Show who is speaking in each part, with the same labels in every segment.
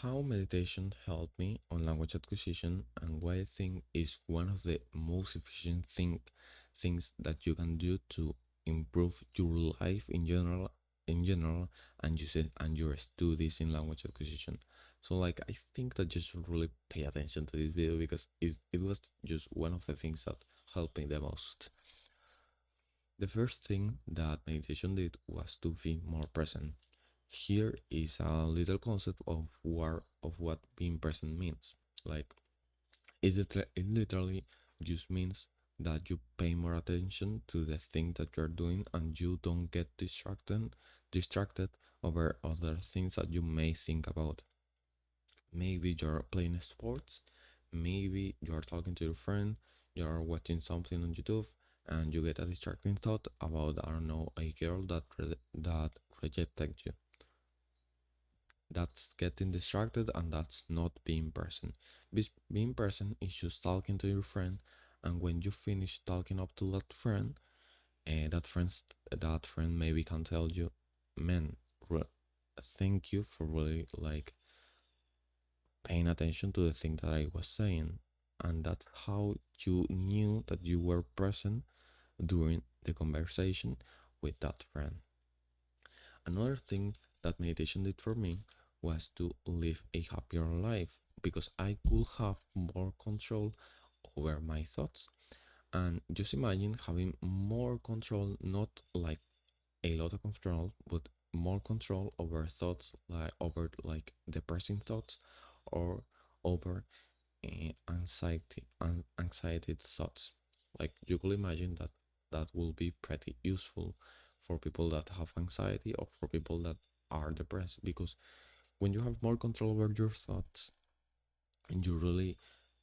Speaker 1: how meditation helped me on language acquisition and why I think is one of the most efficient things that you can do to improve your life in general and and your studies in language acquisition. So like I think that you should really pay attention to this video because it was just one of the things that helped me the most. The first thing that meditation did was to be more present. Here is a little concept of what being present means. Like it literally just means that you pay more attention to the thing that you're doing and you don't get distracted over other things that you may think about. Maybe you're playing sports, maybe you're talking to your friend, you're watching something on YouTube, and you get a distracting thought about, I don't know, a girl that rejected you. That's getting distracted, and that's not being present. Being present is just talking to your friend, and when you finish talking up to that friend, that friend maybe can tell you, man, thank you for really like paying attention to the thing that I was saying. And that's how you knew that you were present during the conversation with that friend. Another thing that meditation did for me was to live a happier life because I could have more control over my thoughts. And just imagine having more control, not like a lot of control, but more control over thoughts, like over like depressing thoughts or over anxiety thoughts. Like you could imagine that that will be pretty useful for people that have anxiety or for people that are depressed, because when you have more control over your thoughts and you really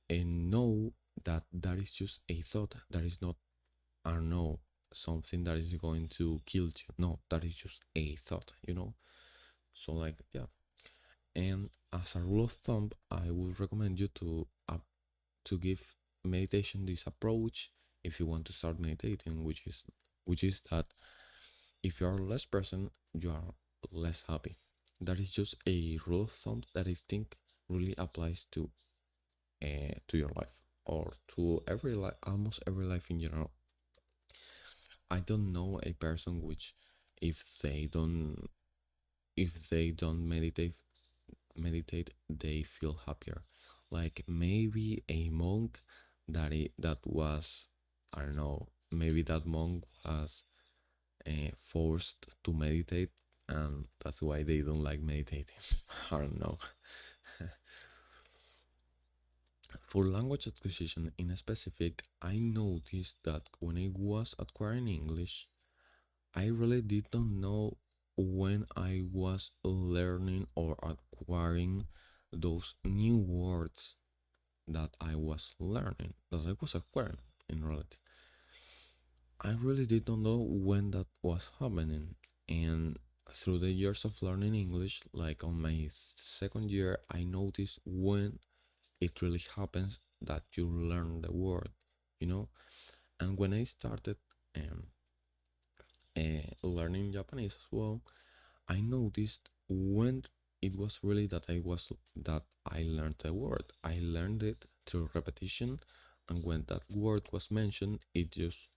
Speaker 1: know that that is just a thought, that is not, I don't know, something that is going to kill you. No, that is just a thought. So like, yeah. And as a rule of thumb, I would recommend you to give meditation this approach if you want to start meditating, which is that if you are less present, you are less happy. That is just a rule of thumb that I think really applies to your life or to every life, almost every life in general. I don't know a person which, if they don't meditate, they feel happier. Like maybe a monk that was, I don't know, maybe that monk was forced to meditate, and that's why they don't like meditating. I don't know. For language acquisition in specific, I noticed that when I was acquiring English, I really did not know when I was learning or acquiring those new words that I was learning, that I was acquiring in reality. I really did not know when that was happening. And through the years of learning English, like on my second year, I noticed when it really happens that you learn the word, you know? And when I started um, learning Japanese as well, I noticed when it was really that I learned the word. I learned it through repetition, and when that word was mentioned, it just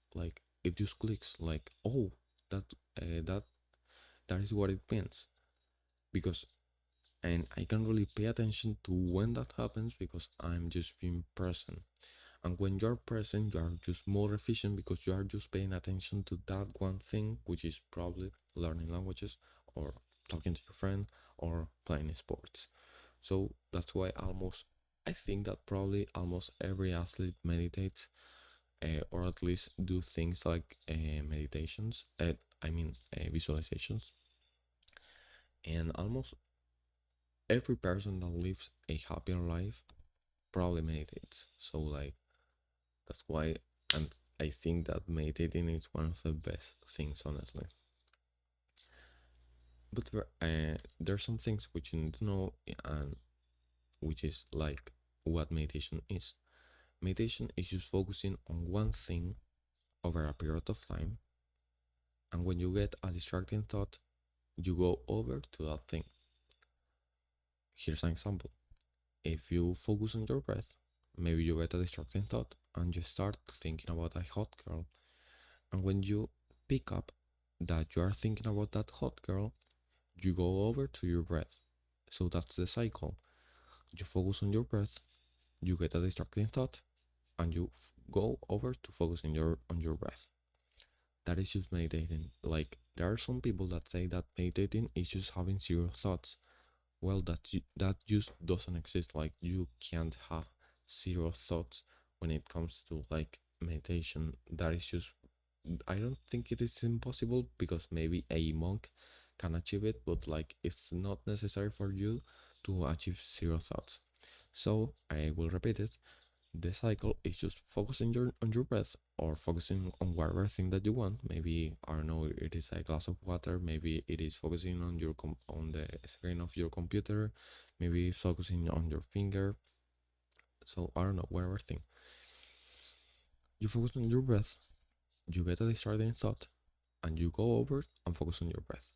Speaker 1: clicks. Like, oh, that that is what it means. Because and I can really pay attention to when that happens because I'm just being present. And when you're present, you are just more efficient because you are just paying attention to that one thing, which is probably learning languages or talking to your friend or playing sports. So that's why I think that probably almost every athlete meditates, or at least do things like meditations, visualizations. And almost every person that lives a happier life probably meditates. So, like, that's why and I think that meditating is one of the best things, honestly. But there are some things which you need to know, and which is like what meditation is. Meditation is just focusing on one thing over a period of time, and when you get a distracting thought, you go over to that thing. Here's an example. If you focus on your breath, maybe you get a distracting thought and you start thinking about a hot girl. And when you pick up that you are thinking about that hot girl, you go over to your breath. So that's the cycle. You focus on your breath, you get a distracting thought, and you go over to focus on your breath. That is just meditating. Like there are some people that say that meditating is just having zero thoughts. Well, that just doesn't exist. Like you can't have zero thoughts when it comes to like meditation. That is just, I don't think it is impossible because maybe a monk can achieve it, but like it's not necessary for you to achieve zero thoughts. So I will repeat it. The cycle is just focusing on your breath or focusing on whatever thing that you want. Maybe I don't know, it is a glass of water. Maybe it is focusing on on the screen of your computer. Maybe focusing on your finger. So I don't know, whatever thing. You focus on your breath. You get a distracting thought, and you go over and focus on your breath.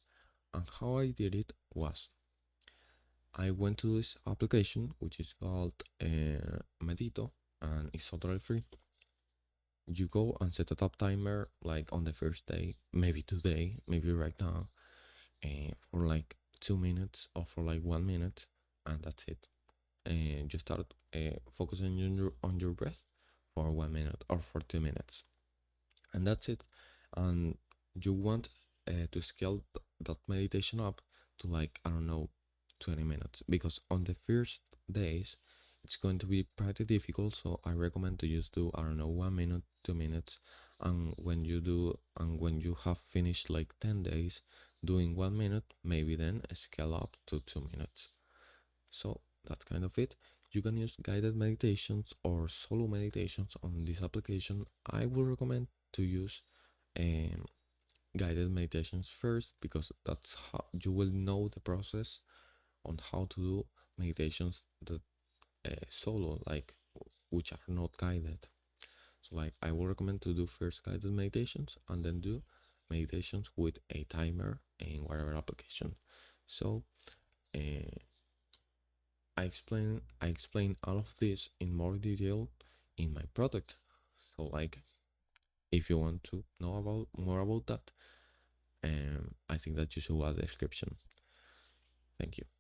Speaker 1: And how I did it was I went to this application which is called Medito, and it's totally free. You go and set a top timer like on the first day, maybe today, maybe right now, for like 2 minutes or for like 1 minute, and that's it. And you start focusing on your breath for 1 minute or for 2 minutes, and that's it. And you want to scale that meditation up to like I don't know 20 minutes because on the first days it's going to be pretty difficult, so I recommend to just do I don't know 1 minute, 2 minutes. And when you have finished like 10 days doing 1 minute, maybe then scale up to 2 minutes. So that's kind of it. You can use guided meditations or solo meditations on this application. I will recommend to use um, guided meditations first because that's how you will know the process on how to do meditations that solo, like which are not guided. So like I will recommend to do first guided meditations and then do meditations with a timer in whatever application. So uh, I explain all of this in more detail in my product. So like if you want to know about more about that, I think that you should watch the description. Thank you.